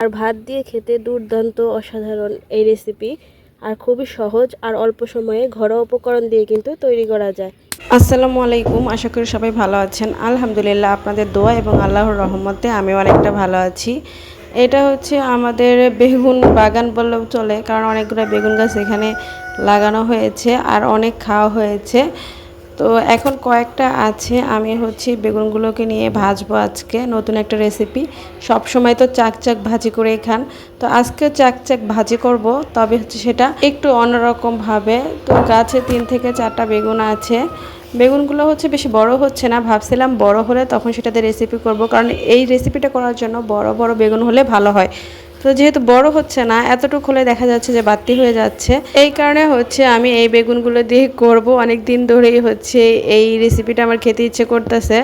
আর ভাত দিয়ে খেতে দুর্দান্ত অসাধারণ এই রেসিপি। আর খুবই সহজ আর অল্প সময়ে ঘরোয়া উপকরণ দিয়ে কিন্তু তৈরি করা যায়। আসসালামু আলাইকুম, আশা করি সবাই ভালো আছেন। আলহামদুলিল্লাহ, আপনাদের দোয়া এবং আল্লাহর রহমতে আমি অনেকটা ভালো আছি। এটা হচ্ছে আমাদের বেগুন বাগান বললেও চলে, কারণ অনেকগুলো বেগুন গাছ এখানে লাগানো হয়েছে আর অনেক খাওয়া হয়েছে। তো এখন কয়েকটা আছে, আমি হচ্ছে বেগুনগুলোকে নিয়ে ভাজবো আজকে নতুন একটা রেসিপি। সব সময় তো চাক ভাজি করেই খান, তো আজকে চাক ভাজি করব, তবে হচ্ছে সেটা একটু অন্যরকমভাবে। তো গাছে 3 থেকে 4টা বেগুন আছে। বেগুনগুলো হচ্ছে বেশি বড় হচ্ছে না, ভাবছিলাম বড় হলে তখন সেটাতে রেসিপি করব, কারণ এই রেসিপিটা করার জন্য বড় বড় বেগুন হলে ভালো হয়। তো যেহেতু বড় হচ্ছে না, এতটুকু হলে দেখা যাচ্ছে যে বাড়তি হয়ে যাচ্ছে, এই কারণে হচ্ছে আমি এই বেগুনগুলো দিয়ে করব। অনেক দিন ধরেই হচ্ছে এই রেসিপিটা আমার খেতে ইচ্ছে করতেছে।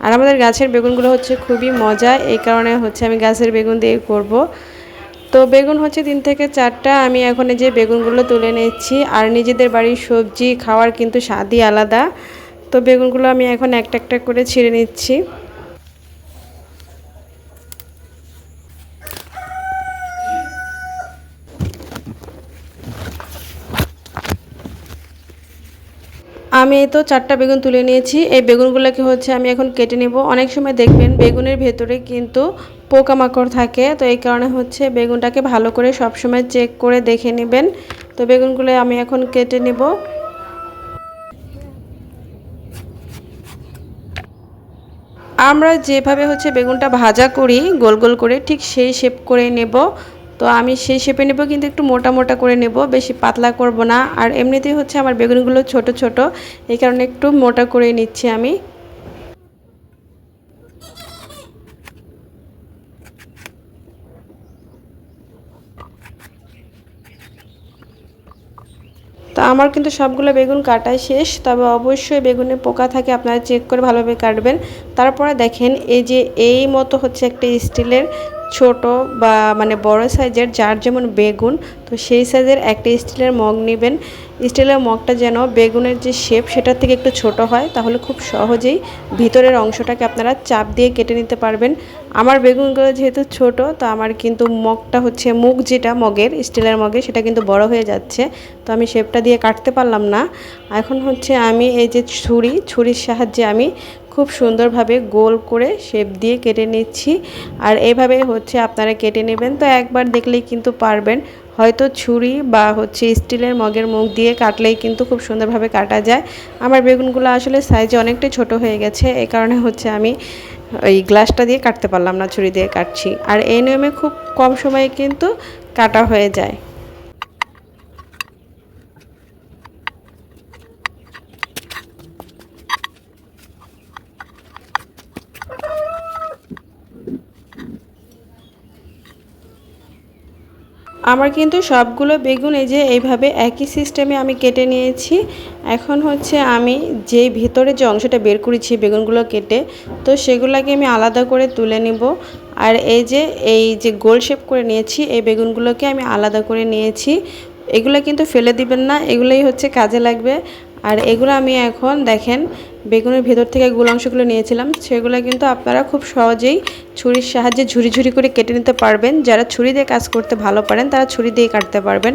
আর আমাদের গাছের বেগুনগুলো হচ্ছে খুবই মজা, এই কারণে হচ্ছে আমি গাছের বেগুন দিয়ে করব। তো বেগুন হচ্ছে 3 থেকে 4টা, আমি এখন এই যে বেগুনগুলো তুলে নিচ্ছি। আর নিজেদের বাড়ির সবজি খাওয়ার কিন্তু স্বাদই আলাদা। তো বেগুনগুলো আমি এখন একটা একটা করে ছিঁড়ে নিচ্ছি। আমি তো 4টা বেগুন তুলে নিয়েছি। এই বেগুনগুলোকে হচ্ছে আমি এখন কেটে নেব। অনেক সময় দেখবেন বেগুনের ভেতরে কিন্তু পোকামাকড় থাকে, তো এই কারণে হচ্ছে বেগুনটাকে ভালো করে সবসময় চেক করে দেখে নেবেন। তো বেগুনগুলো আমি এখন কেটে নেব। আমরা যেভাবে হচ্ছে বেগুনটা ভাজা করি গোল গোল করে, ঠিক সেই শেপ করে নেব। তো আমি সেই শেপে নেব, কিন্তু একটু মোটা মোটা করে নেব, বেশি পাতলা করব না। আর এমনিতেই হচ্ছে আমার বেগুনগুলো ছোট ছোট, এই কারণে একটু মোটা করে নিচ্ছি আমি। তো আমার কিন্তু সবগুলো বেগুন কাটাই শেষ, তবে অবশ্যই বেগুনে পোকা থাকে, আপনারা চেক করে ভালোভাবে কাটবেন। তারপরে দেখেন এই যে এই মতো হচ্ছে একটা স্টিলের ছোট বা মানে বড় সাইজের, যার যেমন বেগুন, তো সেই সাইজের একটা স্টিলের মগ নেবেন। স্টিলের মগটা যেন বেগুনের যে শেপ সেটার থেকে একটু ছোট হয়, তাহলে খুব সহজেই ভিতরের অংশটাকে আপনারা চাপ দিয়ে কেটে নিতে পারবেন। আমার বেগুনগুলো যেহেতু ছোট, তো আমার কিন্তু মগটা হচ্ছে মুখ যেটা মগের, স্টিলের মগে, সেটা কিন্তু বড় হয়ে যাচ্ছে, তো আমি শেপটা দিয়ে কাটতে পারলাম না। এখন হচ্ছে আমি এই যে ছুরির সাহায্যে আমি খুব সুন্দরভাবে গোল করে শেপ দিয়ে কেটে নিচ্ছি। আর এভাবে হচ্ছে আপনারা কেটে নেবেন, তো একবার দেখলেই কিন্তু পারবেন। হয়তো ছুরি বা হচ্ছে স্টিলের মগের মুখ দিয়ে কাটলেই কিন্তু খুব সুন্দরভাবে কাটা যায়। আমার বেগুনগুলো আসলে সাইজে অনেকটাই ছোট হয়ে গেছে, এই কারণে হচ্ছে আমি ওই গ্লাসটা দিয়ে কাটতে পারলাম না, ছুরি দিয়ে কাটছি। আর এই নিয়মে খুব কম সময়ে কিন্তু কাটা হয়ে যায়। আমার কিন্তু সবগুলো বেগুন এই যে এইভাবে একই সিস্টেমে আমি কেটে নিয়েছি। এখন হচ্ছে আমি যেই ভেতরে যে অংশটা বের করেছি বেগুনগুলো কেটে, তো সেগুলোকে আমি আলাদা করে তুলে নিব। আর এই যে গোল শেপ করে নিয়েছি এই বেগুনগুলোকে আমি আলাদা করে নিয়েছি। এগুলো কিন্তু ফেলে দিবেন না, এগুলোই হচ্ছে কাজে লাগবে। আর এগুলো আমি এখন দেখেন বেগুনের ভেতর থেকে গোল অংশগুলো নিয়েছিলাম, সেগুলো কিন্তু আপনারা খুব সহজেই ছুরির সাহায্যে ঝুরি ঝুরি করে কেটে নিতে পারবেন। যারা ছুরি দিয়ে কাজ করতে ভালো পারেন তারা ছুরি দিয়ে কাটতে পারবেন।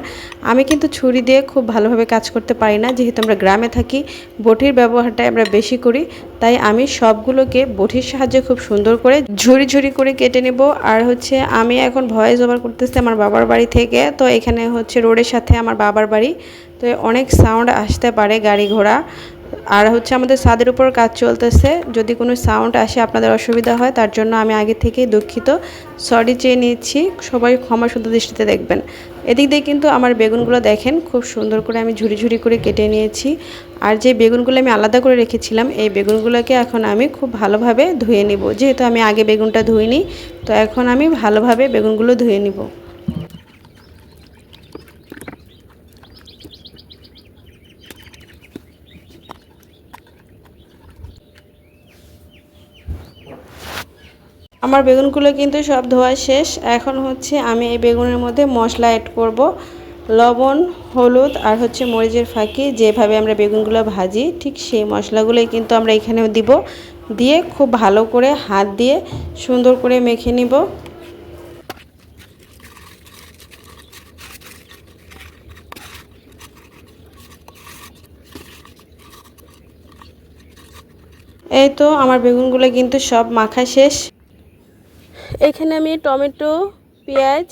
আমি কিন্তু ছুরি দিয়ে খুব ভালোভাবে কাজ করতে পারি না, যেহেতু আমরা গ্রামে থাকি, বটির ব্যবহারটাই আমরা বেশি করি। তাই আমি সবগুলোকে বটির সাহায্যে খুব সুন্দর করে ঝুরি ঝুরি করে কেটে নেব। আর হচ্ছে আমি এখন ভয়েস ওভার করতেছি আমার বাবার বাড়ি থেকে, তো এখানে হচ্ছে রোডের সাথে আমার বাবার বাড়ি, তো অনেক সাউন্ড আসতে পারে, গাড়ি ঘোড়া। আর হচ্ছে আমাদের ছাদের উপর কাজ চলতেছে, যদি কোনো সাউন্ড আসে আপনাদের অসুবিধা হয় তার জন্য আমি আগে থেকেই দুঃখিত, সরি চেয়ে নিচ্ছি, সবাই ক্ষমা সুন্দর দৃষ্টিতে দেখবেন। এদিক দিয়ে কিন্তু আমার বেগুনগুলো দেখেন খুব সুন্দর করে আমি ঝুরি ঝুরি করে কেটে নিয়েছি। আর যে বেগুনগুলো আমি আলাদা করে রেখেছিলাম এই বেগুনগুলোকে এখন আমি খুব ভালোভাবে ধুয়ে নিব, যেহেতু আমি আগে বেগুনটা ধুইনি, তো এখন আমি ভালোভাবে বেগুনগুলো ধুয়ে নিব। আমার বেগুনগুলো কিন্তু সব ধোয়া শেষ। এখন হচ্ছে আমি এই বেগুনের মধ্যে মশলা অ্যাড করব। লবণ, হলুদ আর হচ্ছে মরিচের ফাঁকি, যেভাবে আমরা বেগুনগুলো ভাজি ঠিক সেই মশলাগুলোই কিন্তু আমরা এখানেও দিব। দিয়ে খুব ভালো করে হাত দিয়ে সুন্দর করে মেখে নিব। এই তো আমার বেগুনগুলো কিন্তু সব মাখা শেষ। এখানে আমি টমেটো, পেঁয়াজ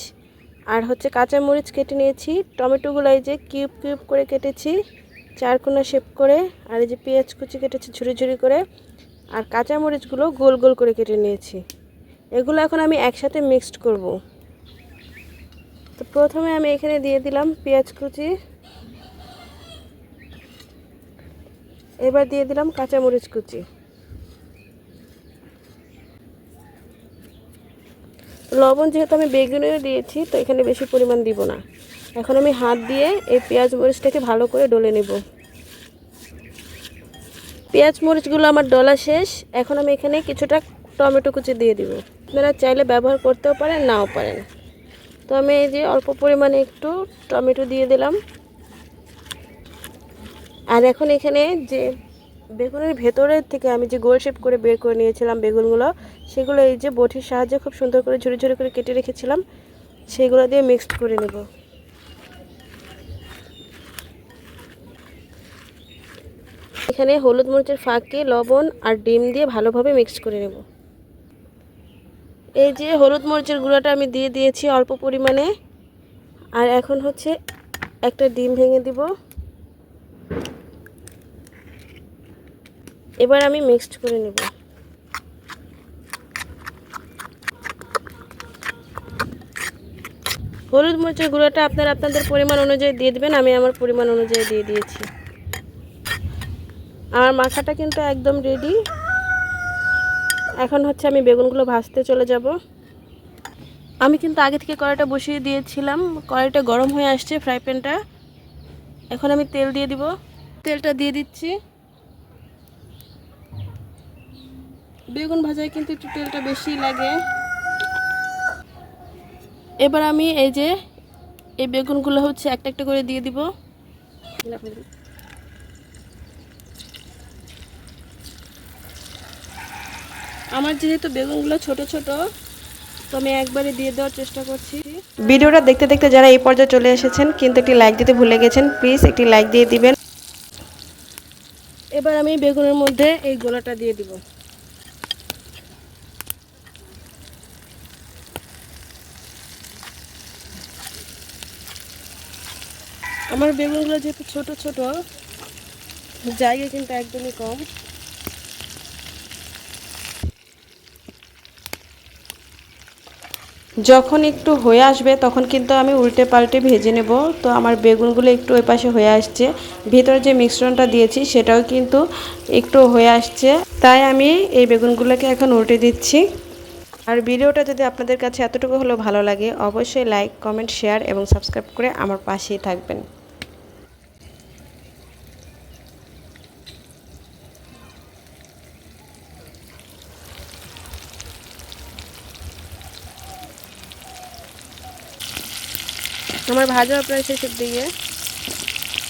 আর হচ্ছে কাঁচামরিচ কেটে নিয়েছি। টমেটোগুলো এই যে কিউব কিউব করে কেটেছি, চারকোনা শেপ করে। আর এই যে পেঁয়াজ কুচি কেটেছি ঝুরি ঝুরি করে। আর কাঁচামরিচগুলো গোল গোল করে কেটে নিয়েছি। এগুলো এখন আমি একসাথে মিক্সড করব। তো প্রথমে আমি এখানে দিয়ে দিলাম পেঁয়াজ কুচি, এবার দিয়ে দিলাম কাঁচামরিচ কুচি। লবণ যেহেতু আমি বেগুনেও দিয়েছি, তো এখানে বেশি পরিমাণ দিব না। এখন আমি হাত দিয়ে এই পেঁয়াজ মরিচটাকে ভালো করে ডলে নেব। পেঁয়াজ মরিচগুলো আমার ডলা শেষ। এখন আমি এখানে কিছুটা টমেটো কুচি দিয়ে দিব। আপনারা চাইলে ব্যবহার করতেও পারেন, নাও পারেন। তো আমি এই যে অল্প পরিমাণে একটু টমেটো দিয়ে দিলাম। আর এখন এখানে যে বেগুনের ভেতরের থেকে আমি যে গোল শেপ করে বের করে নিয়েছিলাম বেগুনগুলো, সেগুলো এই যে বটির সাহায্যে খুব সুন্দর করে ঝুরি ঝুরি করে কেটে রেখেছিলাম, সেগুলো দিয়ে মিক্সড করে নেব। এখানে হলুদ মরিচের ফাঁকে লবণ আর ডিম দিয়ে ভালোভাবে মিক্স করে নেব। এই যে হলুদ মরিচের গুঁড়োটা আমি দিয়ে দিয়েছি অল্প পরিমাণে। আর এখন হচ্ছে একটা ডিম ভেঙে দিব। এবার আমি মিক্সড করে নেব। হলুদ মরিচের গুঁড়োটা আপনারা আপনাদের পরিমাণ অনুযায়ী দিয়ে দেবেন। আমি আমার পরিমাণ অনুযায়ী দিয়ে দিয়েছি। আমার মাখাটা কিন্তু একদম রেডি। এখন হচ্ছে আমি বেগুনগুলো ভাজতে চলে যাব। আমি কিন্তু আগে থেকে কড়াইটা বসিয়ে দিয়েছিলাম। কড়াইটা গরম হয়ে আসছে, ফ্রাই প্যানটা। এখন আমি তেল দিয়ে দিব। তেলটা দিয়ে দিচ্ছি। বেগুন ভাজায় কিন্তু একটু তেলটা বেশি লাগে। এবার আমি এই যে এই বেগুনগুলো হচ্ছে একটা একটা করে দিয়ে দিব। আমার যেহেতু বেগুনগুলো ছোট ছোট, তো আমি একবারে দিয়ে দেওয়ার চেষ্টা করছি। ভিডিওটা দেখতে দেখতে যারা এই পর্যায়ে চলে এসেছেন কিন্তু একটি লাইক দিতে ভুলে গেছেন, প্লিজ একটি লাইক দিয়ে দিবেন। এবার আমি বেগুনের মধ্যে এই গোলাটা দিয়ে দিব। আমার বেগুনগুলো যেহেতু ছোট ছোট, জায়গা কিন্তু একদমই কম। যখন একটু হয়ে আসবে তখন কিন্তু আমি উল্টে পাল্টে ভেজে নেব। তো আমার বেগুনগুলো একটু ওই পাশে হয়ে আসছে, ভিতরে যে মিশ্রণটা দিয়েছি সেটাও কিন্তু একটু হয়ে আসছে। তাই আমি এই বেগুনগুলোকে এখন উল্টে দিচ্ছি। আর ভিডিওটা যদি আপনাদের কাছে এতটুকু হলেও ভালো লাগে, অবশ্যই লাইক, কমেন্ট, শেয়ার এবং সাবস্ক্রাইব করে আমার পাশেই থাকবেন। আমার ভাজা প্রায় শেষের দিকে।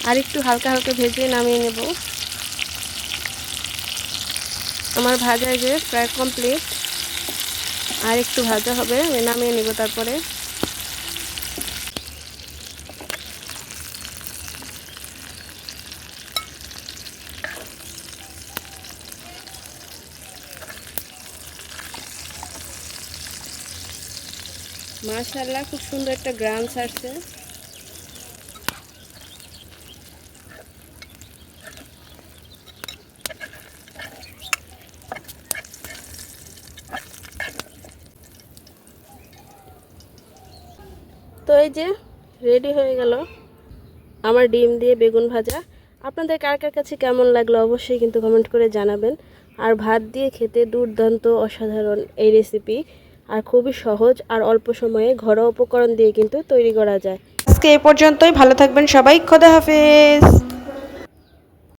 আর একটু হালকা হালকা ভেজে নামিয়ে নেব। আমার ভাজা যে প্রায় কমপ্লিট। আর একটু ভাজা হবে, আমি নামিয়ে নেব তারপরে। মাশাআল্লাহ, খুব সুন্দর একটা গ্রান ছাড়ছে। তো এই যে রেডি হয়ে গেল আমার ডিম দিয়ে বেগুন ভাজা। আপনাদের কার কার কাছে কেমন লাগলো অবশ্যই কিন্তু কমেন্ট করে জানাবেন। আর ভাত দিয়ে খেতে দুর্দান্ত অসাধারণ এই রেসিপি। আর খুবই সহজ আর অল্প সময়ে ঘরোয়া উপকরণ দিয়ে কিন্তু তৈরি করা যায়। আজকে এই পর্যন্তই। ভালো থাকবেন সবাই। খোদা হাফেজ।